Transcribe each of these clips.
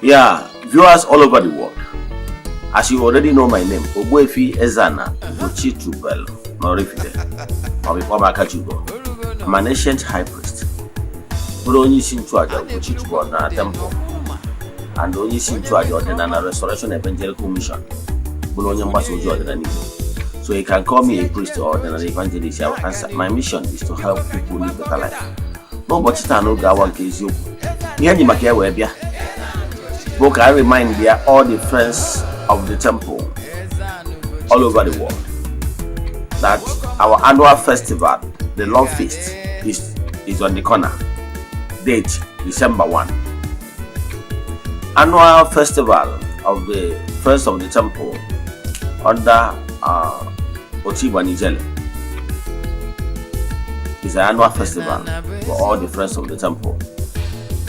Yeah, viewers all over the world. As you already know my name, Ogbuefi Ezeana, ugochitubelu, Oraifite. I'm an ancient high priest. But only seem to add ugochitubelu na temple. And only seem to add Eze-Ana Restoration Evangelical Mission. So you can call me a priest or an evangelist. I will answer. My mission is to help people live better life. No, but it's no one case you. But I remind you all the friends of the temple all over the world that our annual festival, the Love Feast, is on the corner. Date December 1. Annual festival of the friends of the temple under Ochibanijele is an annual festival for all the friends of the temple,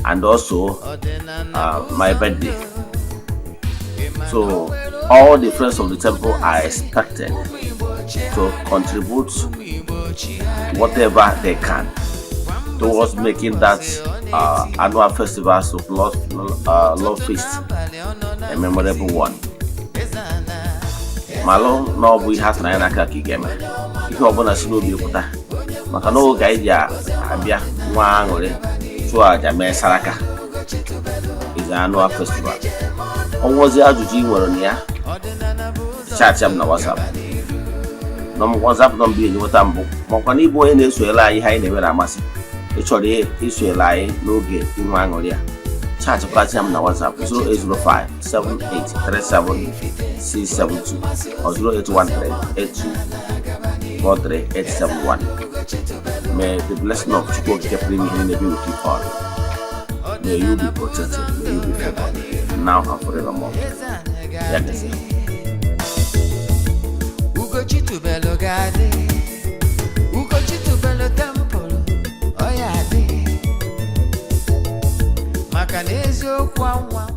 and also my birthday. So all the friends of the temple are expected to contribute whatever they can towards making that annual festival of Love Feast a memorable one. Malo no we has na naka kigeme. Ihe obuna si no bi okuta. Maka no ga ija abia nwa anure so aja me saraka. Eze-Ana festival. Onwozi ajuji nwere na ya. Chat am na WhatsApp. No WhatsApp no bi enweta mbu. Makwa na ibo onye na-esoyela anyị ha na-enwere amasị. Ị chọrọ isoyela anyị n'oge nwa anure ya. Chat am na WhatsApp 0805 7837672 or 08138243 May the blessing of Chukwu keep me in the be with you all. May you be protected, may you be favored, now and forevermore. Yes. Ugochitubelu gadi, ugochitubelu temple, oyadi. Maka n'eziokwu anwa